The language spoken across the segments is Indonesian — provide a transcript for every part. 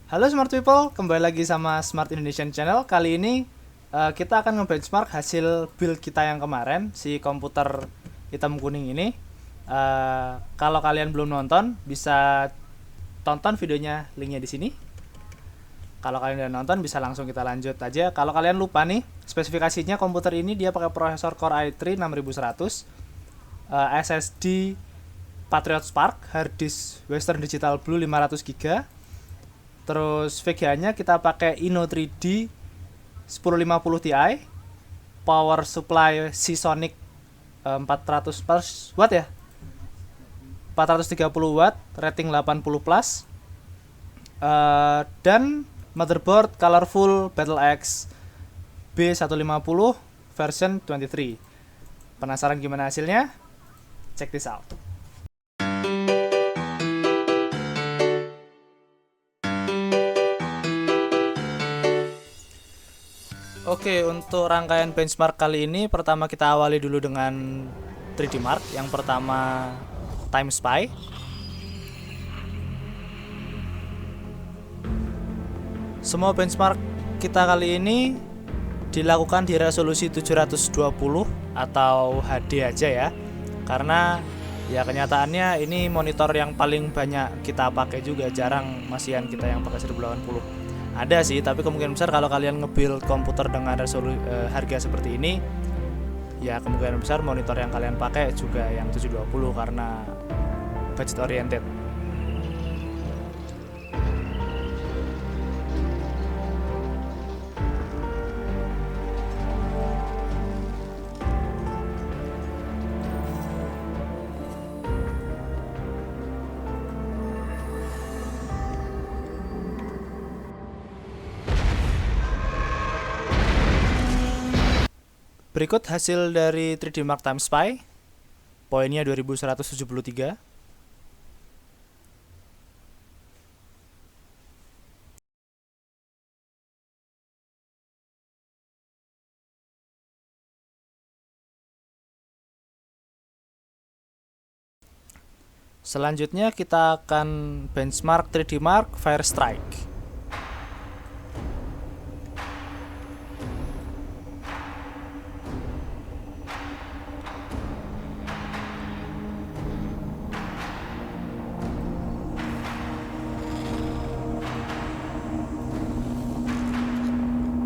Halo Smart People, kembali lagi sama Smart Indonesian Channel. Kali ini kita akan nge-benchmark hasil build kita yang kemarin, si komputer hitam kuning ini. Kalau kalian belum nonton, bisa tonton videonya, linknya di sini. Kalau kalian udah nonton, bisa langsung kita lanjut aja. Kalau kalian lupa nih, spesifikasinya komputer ini dia pakai prosesor Core i3 6100, SSD Patriot Spark, hard disk Western Digital Blue 500 GB. Terus VGA-nya kita pakai Inno 3D 1050 Ti, power supply Seasonic 400 watt ya, 430 watt, rating 80 plus, dan motherboard Colorful BattleX B150 version 23. Penasaran gimana hasilnya? Check this out. Oke, untuk rangkaian benchmark kali ini pertama kita awali dulu dengan 3D Mark. Yang pertama Time Spy. Semua benchmark kita kali ini dilakukan di resolusi 720 atau HD aja ya. Karena ya kenyataannya ini monitor yang paling banyak kita pakai juga, jarang masihan kita yang pakai 1080. Ada sih, tapi kemungkinan besar kalau kalian nge-build komputer dengan harga seperti ini, ya kemungkinan besar monitor yang kalian pakai juga yang 720 karena budget oriented. Berikut hasil dari 3D Mark Time Spy. Poinnya 2173. Selanjutnya kita akan benchmark 3D Mark Firestrike.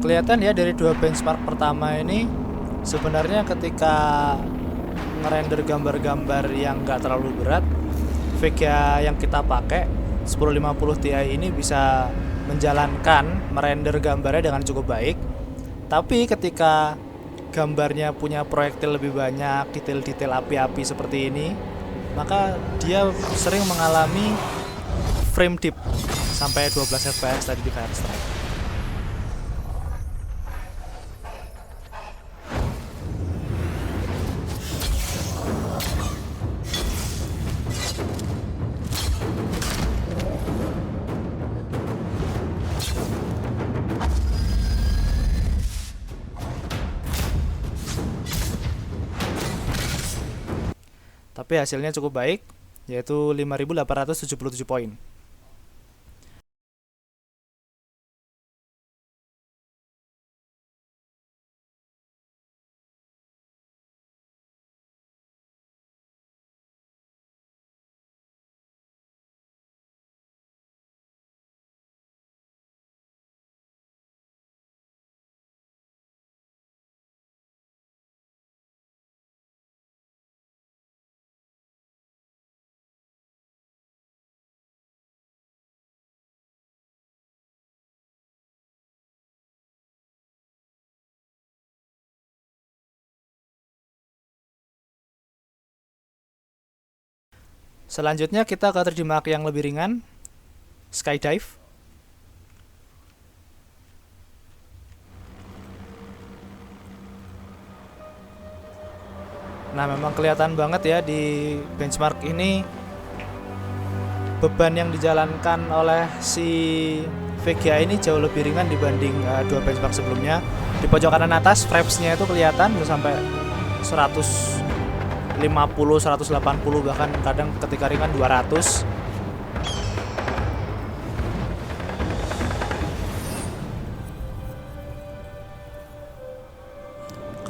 Kelihatan ya dari dua benchmark pertama ini, sebenarnya ketika ngerender gambar-gambar yang gak terlalu berat, VGA yang kita pakai 1050 Ti ini bisa menjalankan merender gambarnya dengan cukup baik. Tapi ketika gambarnya punya proyektil lebih banyak, detail-detail api-api seperti ini, maka dia sering mengalami frame dip sampai 12 fps tadi di Firestrike. Tapi hasilnya cukup baik, yaitu 5.877 poin. Selanjutnya kita ke 3D Mark yang lebih ringan, Skydive. Nah, memang kelihatan banget ya di benchmark ini beban yang dijalankan oleh si VGA ini jauh lebih ringan dibanding dua benchmark sebelumnya. Di pojok kanan atas frames-nya itu kelihatan bisa sampai 150, 180, bahkan kadang ketika ringan 200.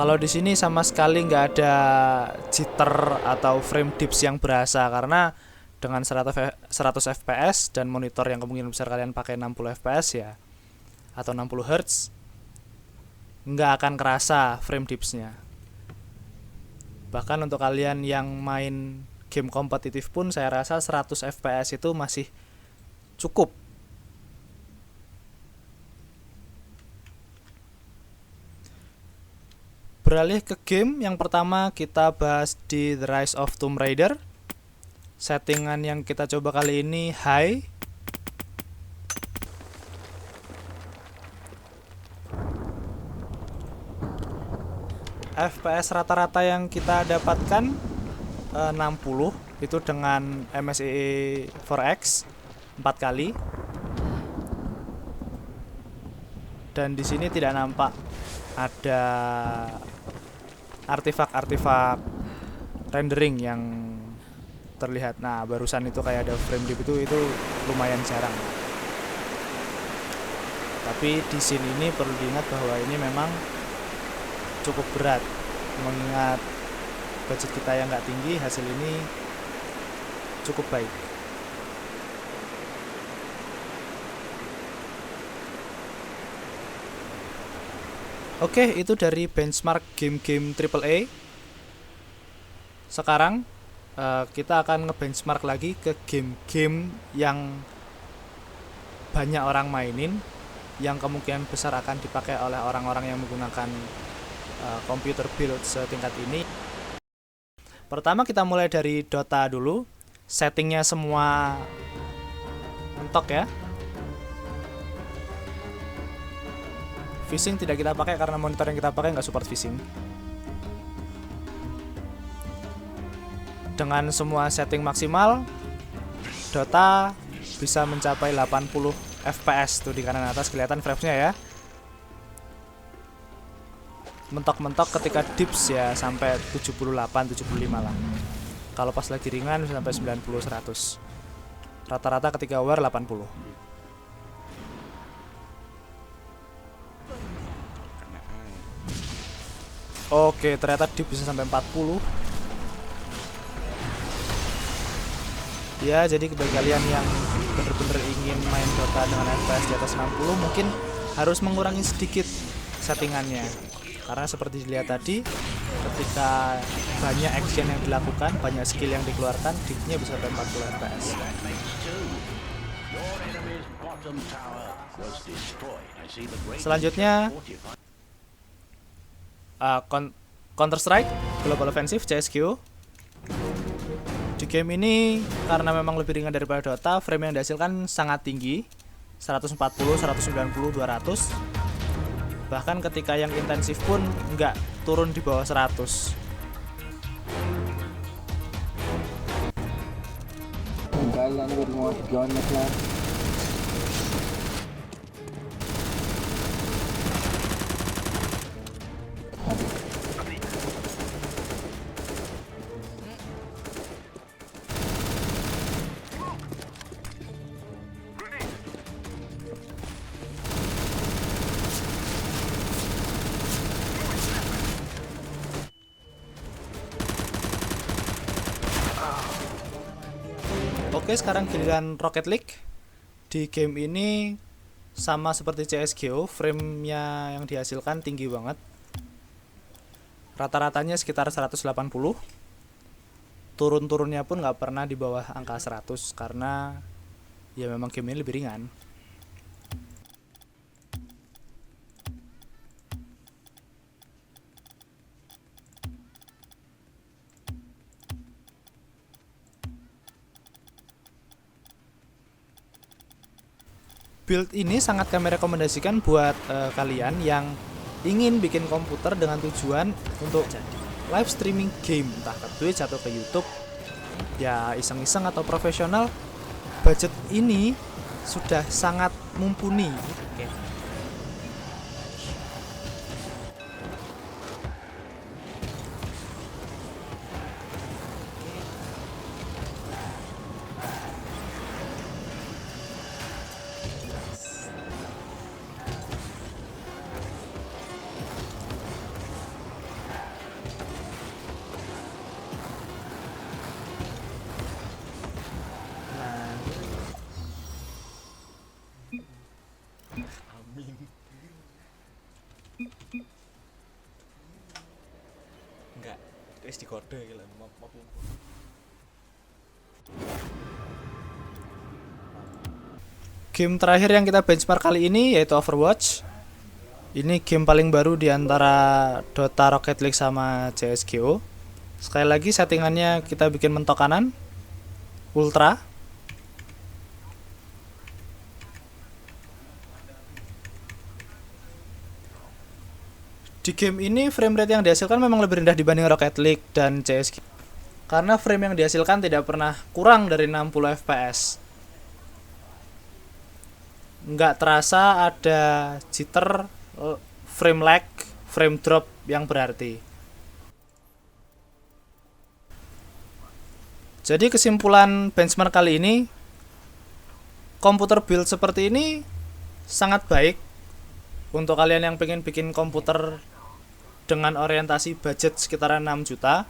Kalau di sini sama sekali nggak ada jitter atau frame dips yang berasa, karena dengan 100 fps dan monitor yang kemungkinan besar kalian pakai 60 fps ya, atau 60 Hz, nggak akan kerasa frame dipsnya. Bahkan untuk kalian yang main game kompetitif pun saya rasa 100 fps itu masih cukup. Beralih ke game, yang pertama kita bahas di The Rise of Tomb Raider. Settingan yang kita coba kali ini high. FPS rata-rata yang kita dapatkan 60, itu dengan MSI 4X 4 kali. Dan di sini tidak nampak ada artefak-artefak rendering yang terlihat. Nah, barusan itu kayak ada frame dip, itu lumayan jarang. Tapi di scene ini perlu diingat bahwa ini memang cukup berat, mengingat budget kita yang nggak tinggi. Hasil ini cukup baik. Oke, itu dari benchmark game-game AAA. Sekarang kita akan ngebenchmark lagi ke game-game yang banyak orang mainin, yang kemungkinan besar akan dipakai oleh orang-orang yang menggunakan komputer build setingkat ini. Pertama kita mulai dari Dota dulu. Settingnya semua mentok ya. Phishing tidak kita pakai karena monitor yang kita pakai nggak support phishing. Dengan semua setting maksimal, Dota bisa mencapai 80 fps tuh di kanan atas kelihatan framesnya ya. Mentok-mentok ketika dips ya sampai 78-75 lah. Kalau pas lagi ringan bisa sampai 90-100. Rata-rata ketika war 80. Oke, ternyata dip bisa sampai 40. Ya, jadi bagi kalian yang bener-bener ingin main Dota dengan FPS di atas 60, mungkin harus mengurangi sedikit settingannya. Karena seperti dilihat tadi, ketika banyak action yang dilakukan, banyak skill yang dikeluarkan, dipnya bisa sampai 40 fps. Selanjutnya Counter Strike Global Offensive CS:GO. Di game ini karena memang lebih ringan daripada Dota, frame yang dihasilkan sangat tinggi, 140, 190, 200. Bahkan ketika yang intensif pun nggak turun di bawah 100. Oke, sekarang giliran Rocket League. Di game ini sama seperti CS:GO, framenya yang dihasilkan tinggi banget. Rata-ratanya sekitar 180. Turun-turunnya pun nggak pernah di bawah angka 100 karena ya memang game ini lebih ringan. Build ini sangat kami rekomendasikan buat kalian yang ingin bikin komputer dengan tujuan untuk live streaming game, entah ke Twitch atau ke YouTube, ya iseng-iseng atau profesional. Budget ini sudah sangat mumpuni. wis dikode iki lho map. Game terakhir yang kita benchmark kali ini yaitu Overwatch. Ini game paling baru di antara Dota, Rocket League sama CS:GO. Sekali lagi settingannya kita bikin mentok kanan, Ultra. Di game ini frame rate yang dihasilkan memang lebih rendah dibanding Rocket League dan CS:GO. Karena frame yang dihasilkan tidak pernah kurang dari 60 fps. Nggak terasa ada jitter, frame lag, frame drop yang berarti. Jadi kesimpulan benchmark kali ini, komputer build seperti ini sangat baik untuk kalian yang pengen bikin komputer dengan orientasi budget sekitaran 6 juta.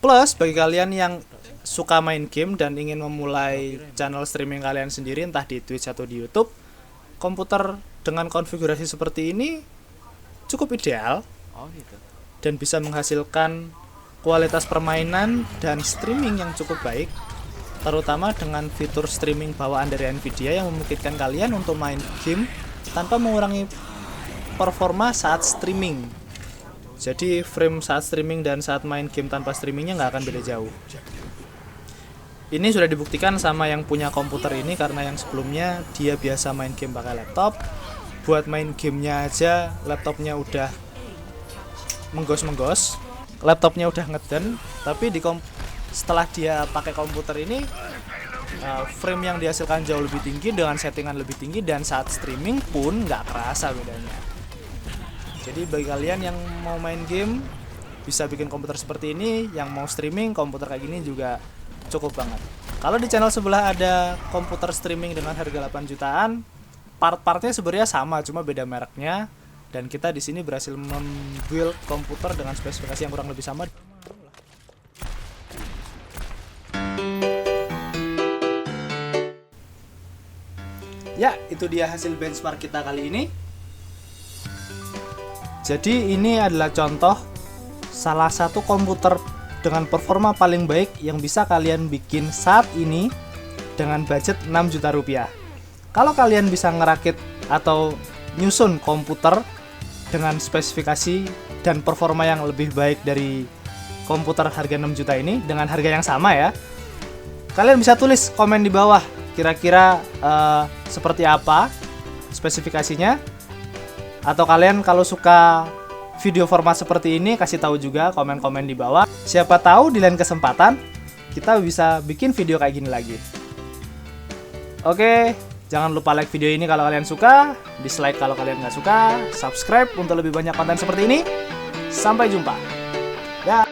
Plus bagi kalian yang suka main game dan ingin memulai channel streaming kalian sendiri entah di Twitch atau di YouTube, komputer dengan konfigurasi seperti ini cukup ideal dan bisa menghasilkan kualitas permainan dan streaming yang cukup baik, terutama dengan fitur streaming bawaan dari Nvidia yang memungkinkan kalian untuk main game tanpa mengurangi performa saat streaming. Jadi frame saat streaming dan saat main game tanpa streamingnya nggak akan beda jauh. Ini sudah dibuktikan sama yang punya komputer ini karena yang sebelumnya dia biasa main game pakai laptop. Buat main gamenya aja laptopnya udah menggos, laptopnya udah ngeden. Tapi setelah dia pakai komputer ini, frame yang dihasilkan jauh lebih tinggi dengan settingan lebih tinggi dan saat streaming pun nggak kerasa bedanya. Jadi bagi kalian yang mau main game bisa bikin komputer seperti ini, yang mau streaming komputer kayak gini juga cukup banget. Kalau di channel sebelah ada komputer streaming dengan harga 8 jutaan, part-partnya sebenarnya sama, cuma beda mereknya. Dan kita di sini berhasil membuild komputer dengan spesifikasi yang kurang lebih sama. Ya, itu dia hasil benchmark kita kali ini. Jadi ini adalah contoh salah satu komputer dengan performa paling baik yang bisa kalian bikin saat ini dengan budget 6 juta rupiah. Kalau kalian bisa ngerakit atau nyusun komputer dengan spesifikasi dan performa yang lebih baik dari komputer harga 6 juta ini dengan harga yang sama ya, kalian bisa tulis komen di bawah kira-kira seperti apa spesifikasinya. Atau kalian kalau suka video format seperti ini, kasih tahu juga komen-komen di bawah. Siapa tahu di lain kesempatan kita bisa bikin video kayak gini lagi. Oke, jangan lupa like video ini kalau kalian suka, dislike kalau kalian nggak suka, subscribe untuk lebih banyak konten seperti ini. Sampai jumpa. Ya.